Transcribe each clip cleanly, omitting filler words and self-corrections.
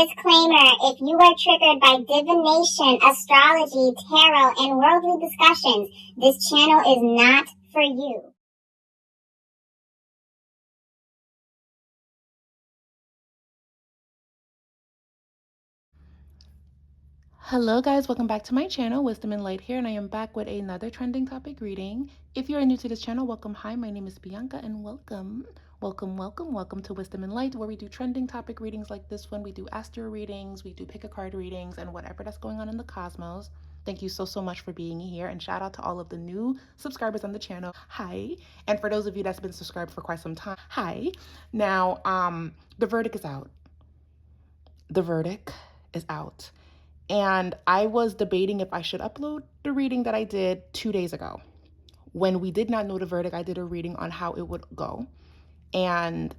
Disclaimer, if you are triggered by divination, astrology, tarot, and worldly discussions, this channel is not for you. Hello guys, welcome back to my channel, Wisdom and Light here, and I am back with another trending topic reading. If you are new to this channel, welcome. Hi, my name is Bianca and welcome to Wisdom and Light, where we do trending topic readings like this one. We do astro readings, we do pick a card readings, and whatever that's going on in the cosmos. Thank you so much for being here, and shout out to all of the new subscribers on the channel. Hi. And for those of you that's been subscribed for quite some time, hi. Now, the verdict is out. The verdict is out. And I was debating if I should upload the reading that I did 2 days ago. When we did not know the verdict, I did a reading on how it would go. And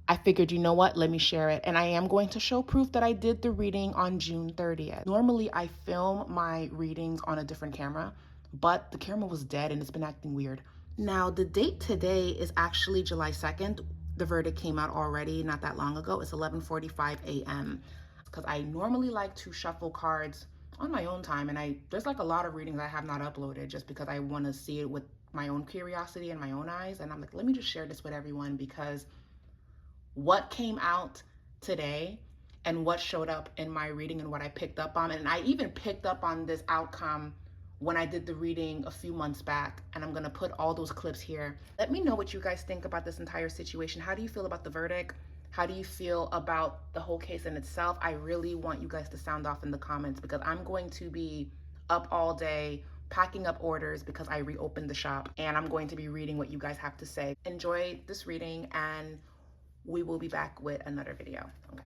I figured, you know what, let me share it. And I am going to show proof that I did the reading on June 30th. Normally, I film my readings on a different camera, but the camera was dead and it's been acting weird. Now, the date today is actually July 2nd. The verdict came out already not that long ago. It's 11:45 a.m. because I normally like to shuffle cards on my own time, and there's like a lot of readings I have not uploaded just because I want to see it with my own curiosity and my own eyes. And I'm like, let me just share this with everyone, because what came out today and what showed up in my reading and what I picked up on, and I even picked up on this outcome when I did the reading a few months back, and I'm gonna put all those clips here. Let me know what you guys think about this entire situation. How do you feel about the verdict? How do you feel about the whole case in itself? I really want you guys to sound off in the comments, because I'm going to be up all day packing up orders because I reopened the shop, and I'm going to be reading what you guys have to say. Enjoy this reading, and we will be back with another video. Okay.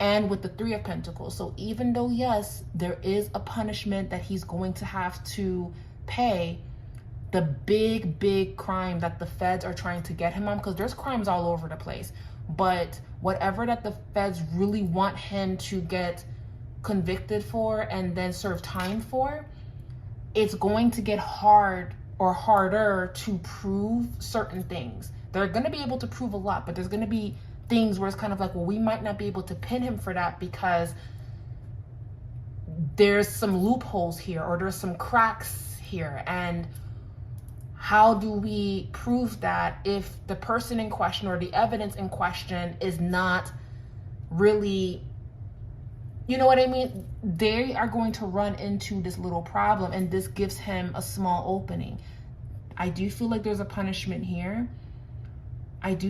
And with the Three of Pentacles. So even though, yes, there is a punishment that he's going to have to pay, the big crime that the feds are trying to get him on, because there's crimes all over the place, but whatever that the feds really want him to get convicted for and then serve time for, it's going to get hard or harder to prove certain things. They're going to be able to prove a lot, but there's going to be things where it's kind of like, well, we might not be able to pin him for that because there's some loopholes here or there's some cracks here. And how do we prove that if the person in question or the evidence in question is not really, you know what I mean? They are going to run into this little problem, and this gives him a small opening. I do feel like there's a punishment here. But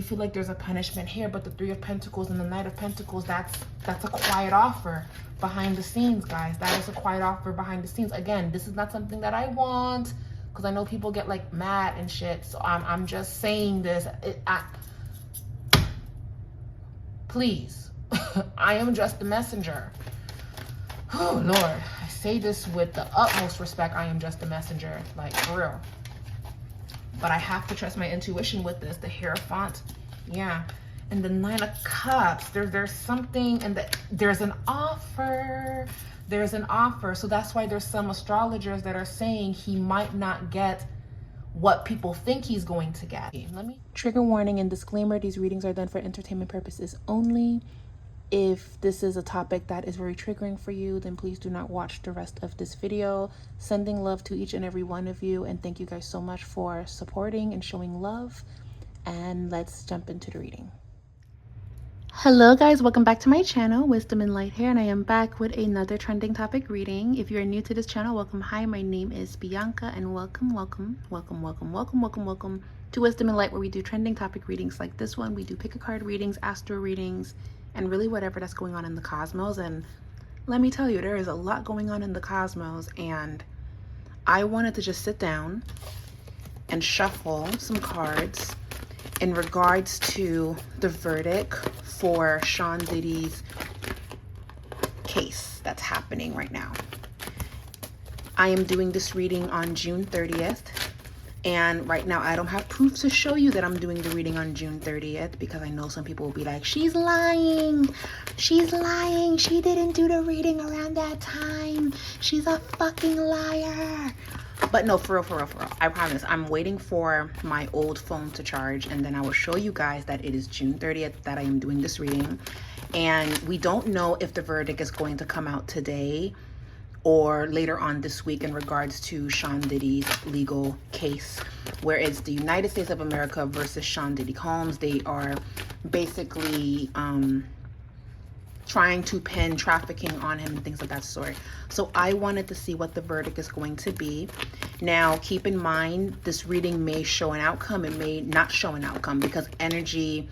the Three of Pentacles and the Knight of Pentacles, that's a quiet offer behind the scenes, guys. That is a quiet offer behind the scenes. Again, this is not something that I want, because I know people get like mad and shit. So I'm just saying this. Please, I am just the messenger. Oh Lord, I say this with the utmost respect. I am just a messenger, like for real. But I have to trust my intuition with this. The Hierophant, yeah. And the Nine of Cups, there's something, and there's an offer. There's an offer. So that's why there's some astrologers that are saying he might not get what people think he's going to get. Trigger warning and disclaimer, these readings are done for entertainment purposes only. If this is a topic that is very triggering for you, then please do not watch the rest of this video. Sending love to each and every one of you, and thank you guys so much for supporting and showing love. And let's jump into the reading. Hello guys, welcome back to my channel, Wisdom and Light here, and I am back with another trending topic reading. If you are new to this channel, welcome. Hi, my name is Bianca, and welcome to Wisdom and Light, where we do trending topic readings like this one. We do pick a card readings, astro readings, and really whatever that's going on in the cosmos. And let me tell you, there is a lot going on in the cosmos, and I wanted to just sit down and shuffle some cards in regards to the verdict for Sean Diddy's case that's happening right now. I am doing this reading on June 30th. And right now I don't have proof to show you that I'm doing the reading on June 30th, because I know some people will be like, she's lying. She's lying. She didn't do the reading around that time. She's a fucking liar. But no, for real, for real, for real. I promise. I'm waiting for my old phone to charge, and then I will show you guys that it is June 30th that I am doing this reading. And we don't know if the verdict is going to come out today or later on this week in regards to Sean Diddy's legal case, where it's the United States of America versus Sean Diddy Combs. They are basically trying to pin trafficking on him and things of that sort. So I wanted to see what the verdict is going to be. Now, keep in mind, this reading may show an outcome. It may not show an outcome because energy,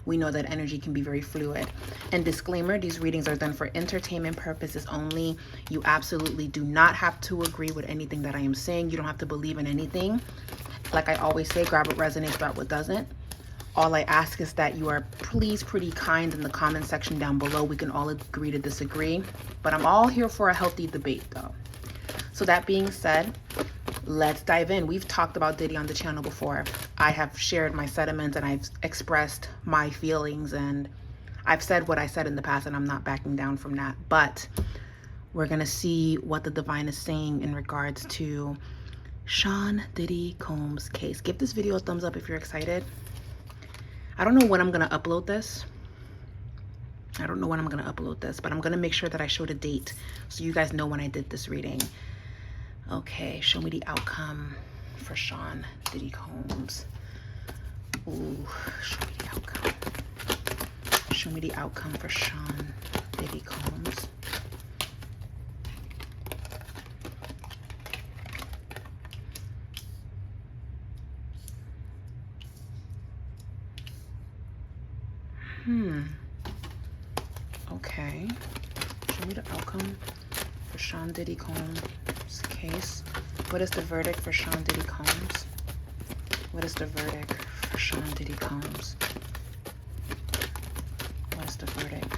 we know that energy can be very fluid. And disclaimer, these readings are done for entertainment purposes only. You absolutely do not have to agree with anything that I am saying. You don't have to believe in anything. Like I always say, grab what resonates, drop what doesn't. All I ask is that you are please pretty kind in the comment section down below. We can all agree to disagree, but I'm all here for a healthy debate though. So that being said, let's dive in. We've talked about Diddy on the channel before. I have shared my sentiments and I've expressed my feelings, and I've said what I said in the past, and I'm not backing down from that. But we're gonna see what the divine is saying in regards to Sean Diddy Combs' case. Give this video a thumbs up if you're excited. I don't know when I'm gonna upload this. I don't know when I'm gonna upload this, but I'm gonna make sure that I show the date so you guys know when I did this reading. Okay, show me the outcome for Sean Diddy Combs. Ooh, show me the outcome. Show me the outcome for Sean Diddy Combs. Okay. Show me the outcome for Sean Diddy Combs' case. What is the verdict for Sean Diddy Combs? What is the verdict for Sean Diddy Combs? What is the verdict?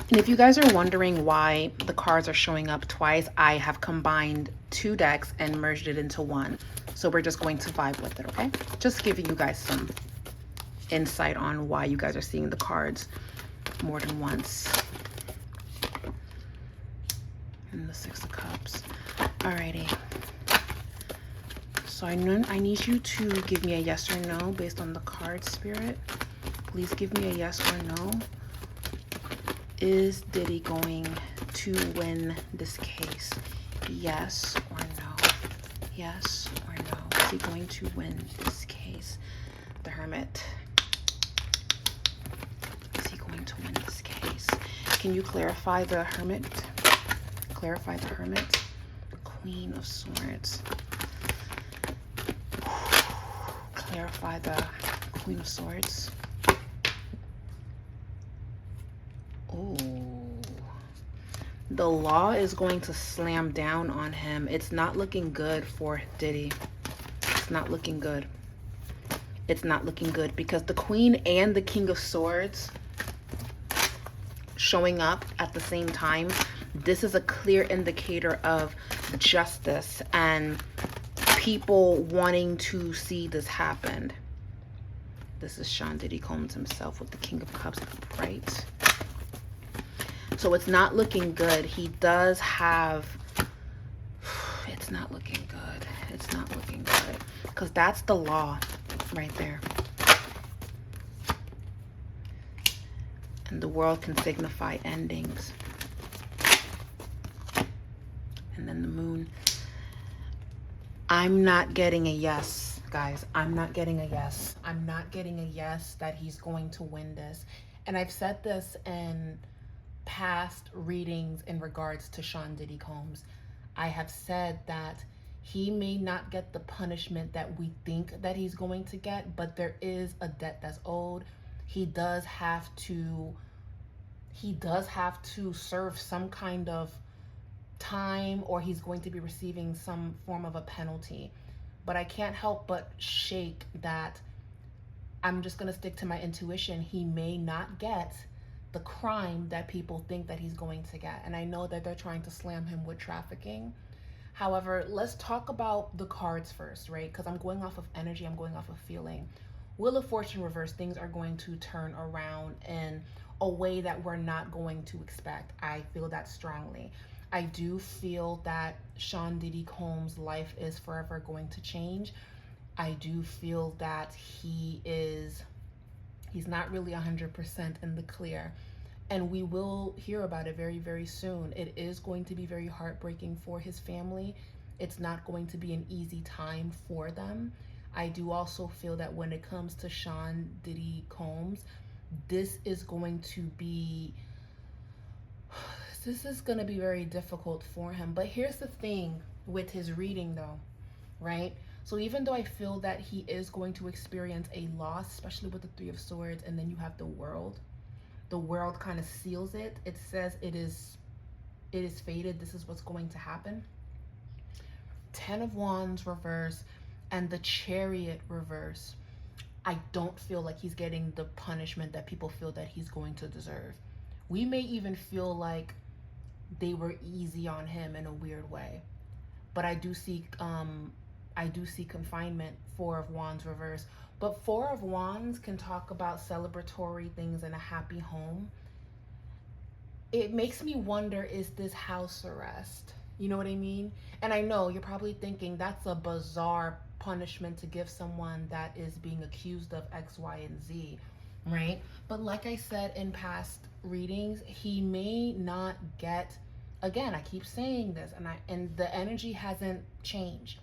And if you guys are wondering why the cards are showing up twice, I have combined 2 decks and merged it into one. So we're just going to vibe with it, okay? Just giving you guys some insight on why you guys are seeing the cards more than once. And the 6 of Cups. Alrighty. So I need you to give me a yes or no based on the card, Spirit. Please give me a yes or no. Is Diddy going to win this case? Yes or no? Yes or no? Is he going to win this case? The Hermit. Is he going to win this case? Can you clarify the Hermit? Clarify the Hermit. Queen of Swords. Clarify the Queen of Swords. Oh, the law is going to slam down on him. It's not looking good for Diddy. It's not looking good. It's not looking good because the Queen and the King of Swords showing up at the same time, this is a clear indicator of justice and people wanting to see this happen. This is Sean Diddy Combs himself with the King of Cups upright. So it's not looking good. He does have, it's not looking good. It's not looking good. Because that's the law right there. And the world can signify endings. And then the Moon. I'm not getting a yes, guys. I'm not getting a yes. I'm not getting a yes that he's going to win this. And I've said this in past readings in regards to Sean Diddy Combs. I have said that he may not get the punishment that we think that he's going to get, but there is a debt that's owed. He does have to serve some kind of time, or he's going to be receiving some form of a penalty. But I can't help but shake that I'm just going to stick to my intuition. He may not get the crime that people think that he's going to get. And I know that they're trying to slam him with trafficking. However, let's talk about the cards first, right? Because I'm going off of energy, I'm going off of feeling. Wheel of Fortune reverse, things are going to turn around in a way that we're not going to expect. I feel that strongly. I do feel that Sean Diddy Combs' life is forever going to change. I do feel that he's not really 100% in the clear. And we will hear about it very, very soon. It is going to be very heartbreaking for his family. It's not going to be an easy time for them. I do also feel that when it comes to Sean Diddy Combs, this is going to be very difficult for him. But here's the thing with his reading though, right? So even though I feel that he is going to experience a loss, especially with the Three of Swords, and then you have the world kind of seals it. It says it is fated. This is what's going to happen. 10 of Wands reverse and the Chariot reverse. I don't feel like he's getting the punishment that people feel that he's going to deserve. We may even feel like they were easy on him in a weird way. But I do see confinement, 4 of Wands reverse. But 4 of Wands can talk about celebratory things in a happy home. It makes me wonder, is this house arrest? You know what I mean? And I know you're probably thinking that's a bizarre punishment to give someone that is being accused of X, Y, and Z, right? But like I said in past readings, he may not get, again, I keep saying this, and the energy hasn't changed.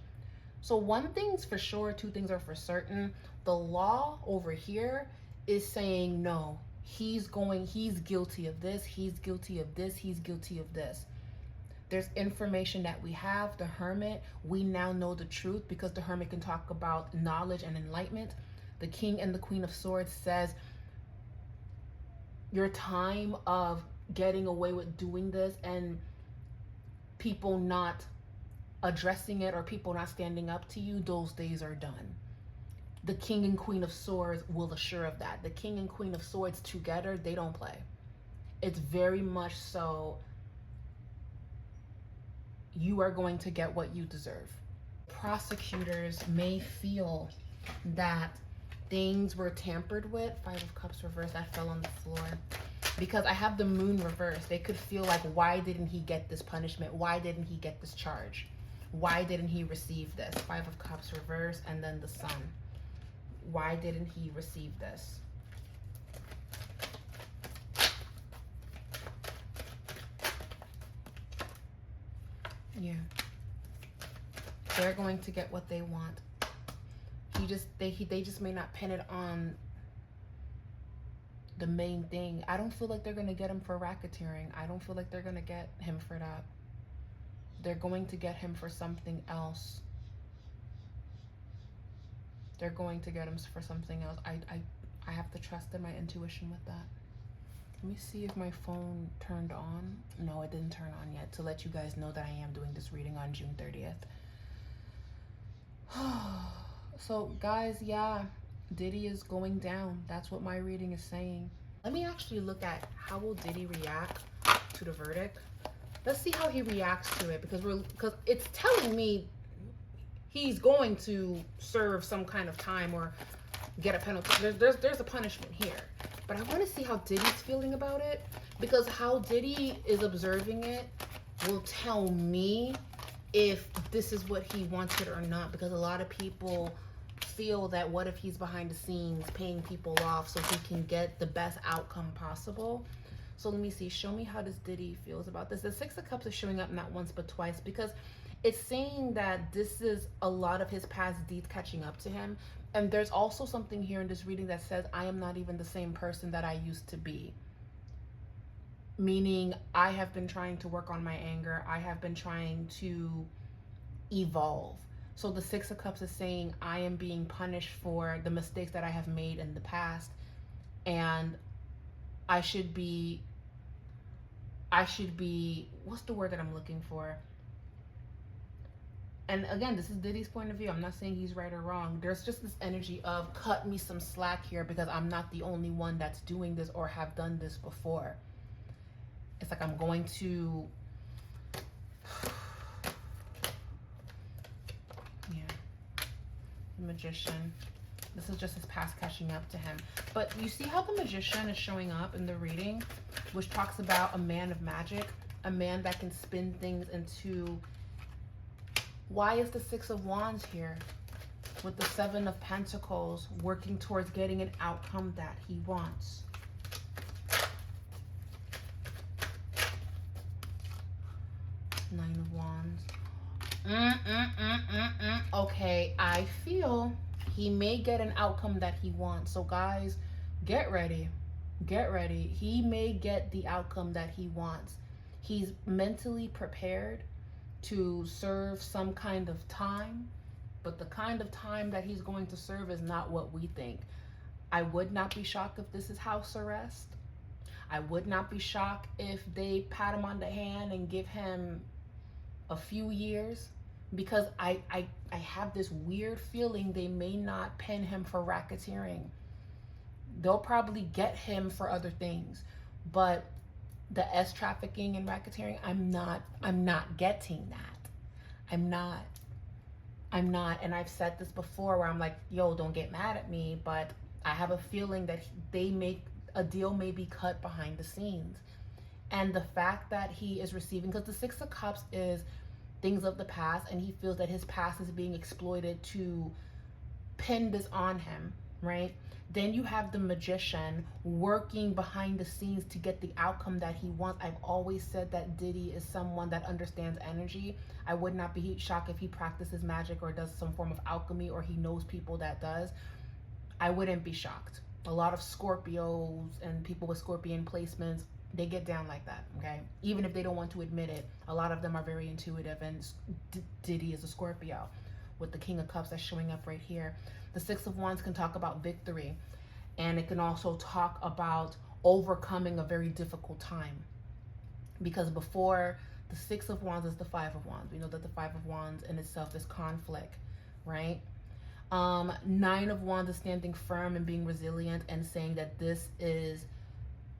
So one thing's for sure, 2 things are for certain. The law over here is saying no, he's guilty of this, he's guilty of this, he's guilty of this. There's information that we have. The Hermit, we now know the truth because the Hermit can talk about knowledge and enlightenment. The King and the Queen of Swords says your time of getting away with doing this and people not addressing it or people not standing up to you, those days are done. The King and Queen of Swords will assure of that. The King and Queen of Swords together, they don't play. It's very much so, you are going to get what you deserve. Prosecutors may feel that things were tampered with. 5 of Cups reversed, that fell on the floor. Because I have the Moon reversed. They could feel like, why didn't he get this punishment? Why didn't he get this charge? Why didn't he receive this? 5 of Cups reversed, and then the Sun. Why didn't he receive this? Yeah. They're going to get what they want. They just may not pin it on the main thing. I don't feel like they're going to get him for racketeering. I don't feel like they're going to get him for that. They're going to get him for something else. They're going to get him for something else. I have to trust in my intuition with that. Let me see if my phone turned on. No, it didn't turn on yet, to let you guys know that I am doing this reading on June 30th. So guys, yeah, Diddy is going down. That's what my reading is saying. Let me actually look at how will Diddy react to the verdict. Let's see how he reacts to it, because it's telling me he's going to serve some kind of time or get a penalty. There's a punishment here. But I want to see how Diddy's feeling about it, because how Diddy is observing it will tell me if this is what he wanted or not, because a lot of people feel that what if he's behind the scenes paying people off so he can get the best outcome possible. So let me see. Show me how this Diddy feels about this. The 6 of Cups is showing up not once but twice, because it's saying that this is a lot of his past deeds catching up to him. And there's also something here in this reading that says, I am not even the same person that I used to be. Meaning, I have been trying to work on my anger. I have been trying to evolve. So the 6 of Cups is saying, I am being punished for the mistakes that I have made in the past. And I should be, what's the word that I'm looking for? And again, this is Diddy's point of view. I'm not saying he's right or wrong. There's just this energy of cut me some slack here, because I'm not the only one that's doing this or have done this before. It's like I'm going to, yeah, the Magician. This is just his past catching up to him. But you see how the Magician is showing up in the reading, which talks about a man of magic. a man that can spin things into... Why is the Six of Wands here? With the Seven of Pentacles, working towards getting an outcome that he wants. Nine of Wands. Okay, I feel he may get an outcome that he wants. So guys, get ready. Get ready. He may get the outcome that he wants. He's mentally prepared to serve some kind of time, but the kind of time that he's going to serve is not what we think. I would not be shocked if this is house arrest. I would not be shocked if they pat him on the hand and give him a few years, because I have this weird feeling they may not pin him for racketeering. They'll probably get him for other things, but the S trafficking and racketeering, I'm not getting that. I'm not. And I've said this before where I'm like, yo, don't get mad at me, but I have a feeling that a deal may be cut behind the scenes. And the fact that he is receiving, because the Six of Cups is things of the past, and he feels that his past is being exploited to pin this on him, right? Then you have the Magician working behind the scenes to get the outcome that he wants. I've always said that Diddy is someone that understands energy. I would not be shocked if he practices magic or does some form of alchemy, or he knows people that does. I wouldn't be shocked. A lot of Scorpios and people with Scorpion placements, they get down like that, okay? Even if they don't want to admit it, a lot of them are very intuitive, and Diddy is a Scorpio with the King of Cups that's showing up right here. The Six of Wands can talk about victory, and it can also talk about overcoming a very difficult time, because before the Six of Wands is the Five of Wands. We know that the Five of Wands in itself is conflict, right? Nine of Wands is standing firm and being resilient and saying that this is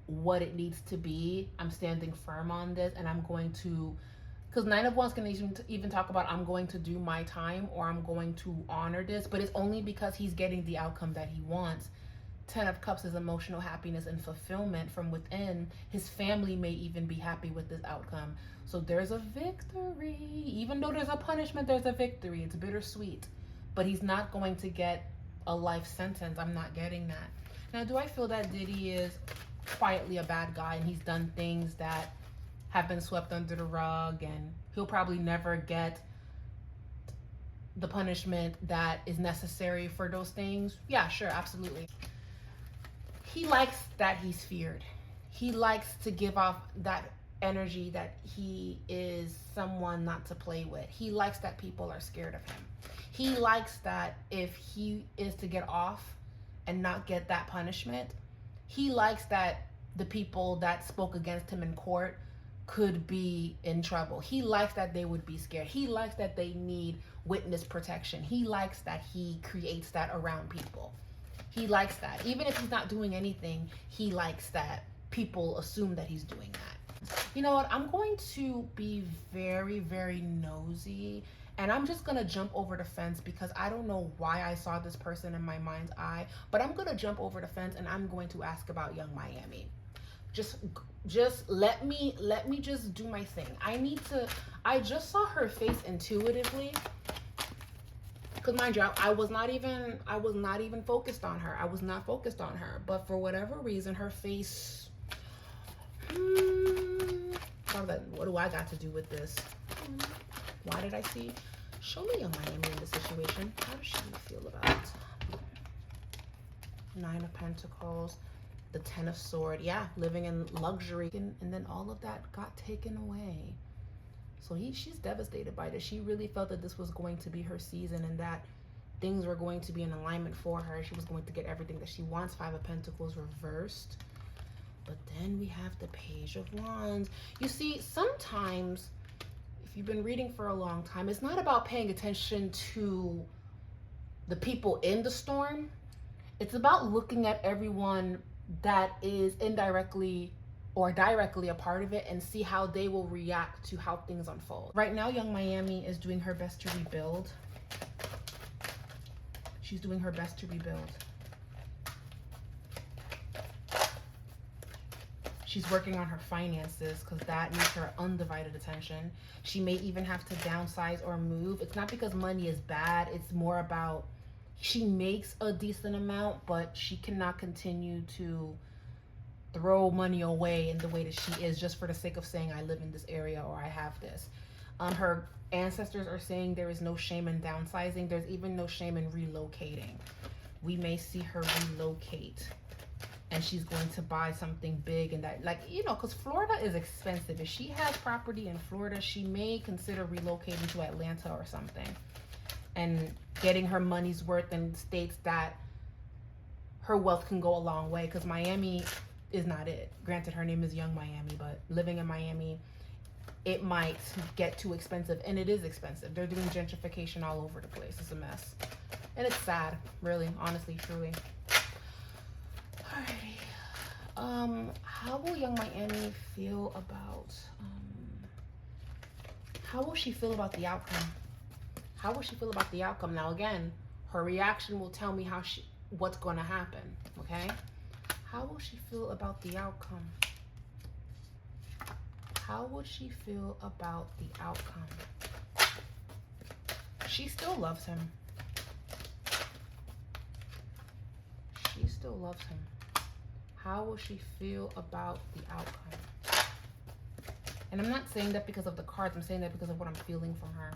what it needs to be. I'm standing firm on this, and I'm going to, because Nine of Wands can even talk about, I'm going to do my time, or I'm going to honor this, but it's only because he's getting the outcome that he wants. Ten of Cups is emotional happiness and fulfillment from within. His family may even be happy with this outcome. So there's a victory. Even though there's a punishment, there's a victory. It's bittersweet, but he's not going to get a life sentence. I'm not getting that. Now, do I feel that Diddy is quietly a bad guy and he's done things that have been swept under the rug, and he'll probably never get the punishment that is necessary for those things? Yeah, sure, absolutely. He likes that he's feared. He likes to give off that energy that he is someone not to play with. He likes that people are scared of him. He likes that if he is to get off and not get that punishment, he likes that the people that spoke against him in court could be in trouble. He likes that they would be scared. He likes that they need witness protection. He likes that he creates that around people. He likes that. Even if he's not doing anything, he likes that people assume that he's doing that. You know what? I'm going to be very, very nosy, and I'm just going to jump over the fence, because I don't know why I saw this person in my mind's eye, but I'm going to jump over the fence and I'm going to ask about Young Miami. Just let me just do my thing. I just saw her face intuitively. Because mind you, I was not even focused on her. I was not focused on her. But for whatever reason, her face, what do I got to do with this? Why did I see? Show me Young Miami in this situation. How does she feel about it? Nine of Pentacles, the Ten of Swords. Yeah, living in luxury, and then all of that got taken away. So she's devastated by this. She really felt that this was going to be her season, and that things were going to be in alignment for her. She was going to get everything that she wants. Five of Pentacles reversed. But then we have the Page of Wands. You see, sometimes, if you've been reading for a long time, it's not about paying attention to the people in the storm. It's about looking at everyone that is indirectly or directly a part of it, and see how they will react to how things unfold. Right now, Young Miami is doing her best to rebuild. She's doing her best to rebuild. She's working on her finances because that needs her undivided attention. She may even have to downsize or move. It's not because money is bad. It's more about she makes a decent amount, but she cannot continue to throw money away in the way that she is just for the sake of saying I live in this area or I have this. Her ancestors are saying there is no shame in downsizing. There's even no shame in relocating. We may see her relocate, and she's going to buy something big, and that, like, you know, because Florida is expensive. If she has property in Florida, she may consider relocating to Atlanta or something and getting her money's worth in states that her wealth can go a long way, because Miami is not it. Granted, her name is Young Miami, but living in Miami, it might get too expensive, and it is expensive. They're doing gentrification all over the place. It's a mess, and it's sad, really, honestly, truly. Alrighty. How will Young Miami feel about, how will she feel about the outcome? How will she feel about the outcome? Now, again, her reaction will tell me what's going to happen, okay? How will she feel about the outcome? How would she feel about the outcome? She still loves him. She still loves him. How will she feel about the outcome? And I'm not saying that because of the cards. I'm saying that because of what I'm feeling from her.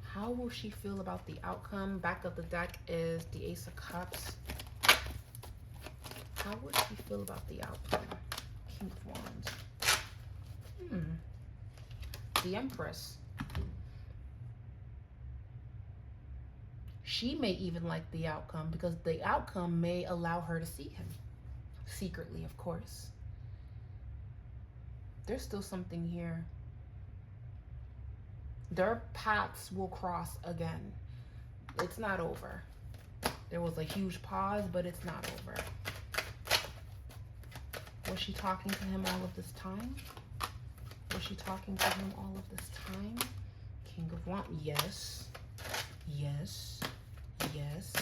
How will she feel about the outcome? Back of the deck is the Ace of Cups. How would she feel about the outcome? King of Wands. The Empress. She may even like the outcome because the outcome may allow her to see him. Secretly, of course. There's still something here. Their paths will cross again. It's not over. There was a huge pause, but it's not over. Was she talking to him all of this time? Was she talking to him all of this time? King of Wands. Yes. Yes. Yes.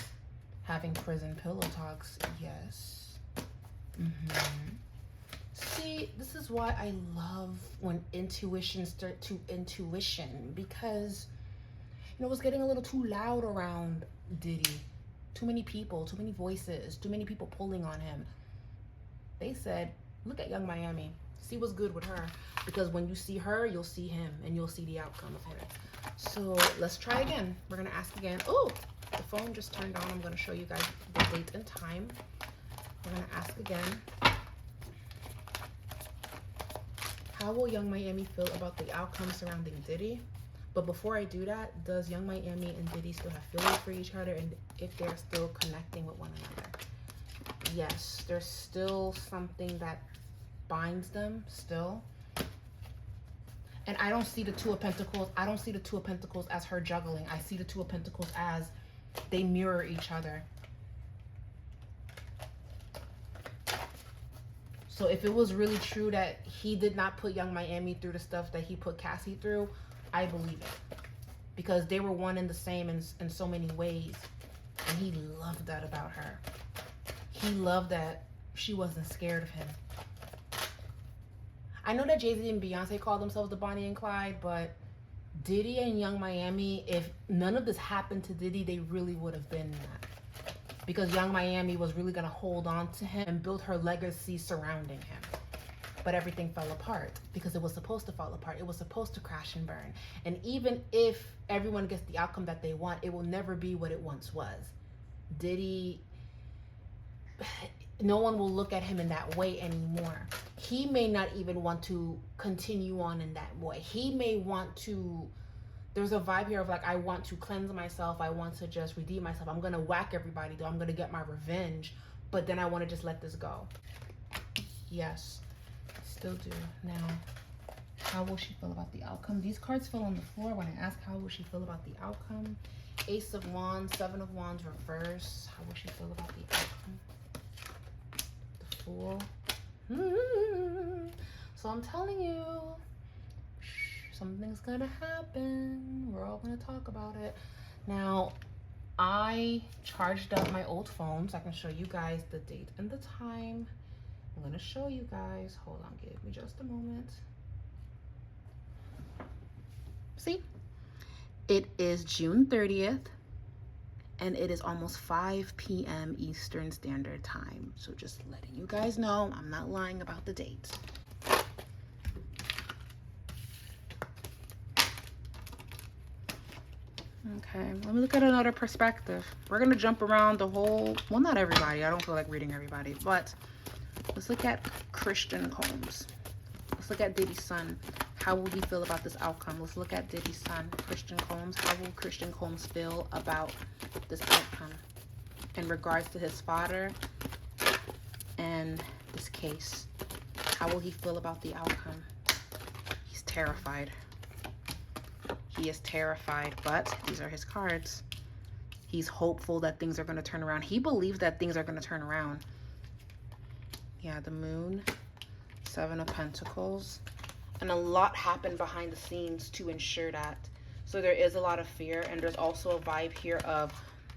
Having prison pillow talks. Yes. See, this is why I love when intuition start to intuition, because, you know, it was getting a little too loud around Diddy. Too many people, too many voices, too many people pulling on him. They said, look at Young Miami. See what's good with her. Because when you see her, you'll see him, and you'll see the outcome of her. So let's try again. We're going to ask again. Oh, the phone just turned on. I'm going to show you guys the date and time. We're going to ask again. How will Young Miami feel about the outcome surrounding Diddy? But before I do that, does Young Miami and Diddy still have feelings for each other, and if they're still connecting with one another? Yes, there's still something that binds them still. And I don't see the Two of Pentacles. I don't see the Two of Pentacles as her juggling. I see the Two of Pentacles as they mirror each other. So if it was really true that he did not put Young Miami through the stuff that he put Cassie through, I believe it. Because they were one and the same in so many ways. And he loved that about her. He loved that she wasn't scared of him. I know that Jay-Z and Beyonce call themselves the Bonnie and Clyde, but Diddy and Young Miami, if none of this happened to Diddy, they really would have been that. Because Young Miami was really going to hold on to him and build her legacy surrounding him. But everything fell apart because it was supposed to fall apart. It was supposed to crash and burn. And even if everyone gets the outcome that they want, it will never be what it once was. Diddy, no one will look at him in that way anymore. He may not even want to continue on in that way. He may want to, there's a vibe here of like, I want to cleanse myself. I want to just redeem myself. I'm going to whack everybody though. I'm going to get my revenge. But then I want to just let this go. Yes, still do. Now, how will she feel about the outcome? These cards fell on the floor when I asked how will she feel about the outcome. Ace of Wands, Seven of Wands reverse. How will she feel about the outcome? The Fool. So I'm telling you, something's gonna happen. We're all gonna talk about it. Now, I charged up my old phone so I can show you guys the date and the time. I'm going to show you guys. Hold on, give me just a moment. See? It is June 30th, and it is almost 5 p.m. Eastern Standard Time. So just letting you guys know, I'm not lying about the date. Okay, let me look at another perspective. We're going to jump around the whole, well, not everybody. I don't feel like reading everybody, but let's look at Christian Combs. Let's look at Diddy's son. How will he feel about this outcome? Let's look at Diddy's son, Christian Combs. How will Christian Combs feel about this outcome in regards to his father and this case? How will he feel about the outcome? He's terrified. He is terrified, but these are his cards. He's hopeful that things are going to turn around. He believes that things are going to turn around. Yeah, the moon, 7 of Pentacles. And a lot happened behind the scenes to ensure that. So there is a lot of fear, and there's also a vibe here of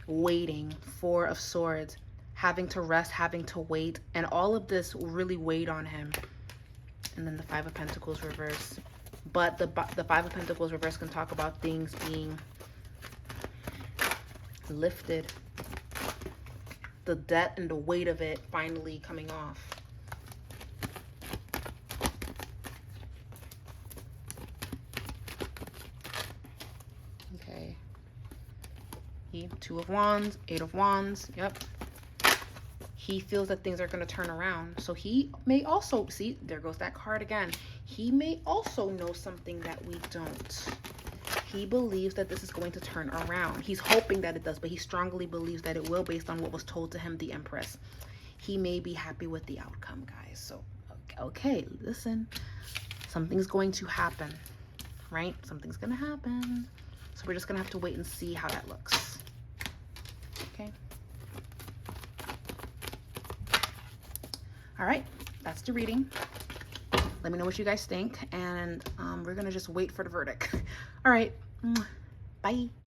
waiting. 4 of Swords, having to rest, having to wait, and all of this really weighed on him. And then the 5 of Pentacles reverse. But the 5 of Pentacles reverse can talk about things being lifted. The debt and the weight of it finally coming off. Okay. 2 of Wands, 8 of Wands. Yep. He feels that things are going to turn around. So he may also, see, there goes that card again. He may also know something that we don't. He believes that this is going to turn around. He's hoping that it does, but he strongly believes that it will based on what was told to him, the Empress. He may be happy with the outcome, guys. So, okay, listen. Something's going to happen, right? Something's going to happen. So we're just going to have to wait and see how that looks. Okay. All right, that's the reading. Let me know what you guys think, and we're gonna just wait for the verdict. All right, bye.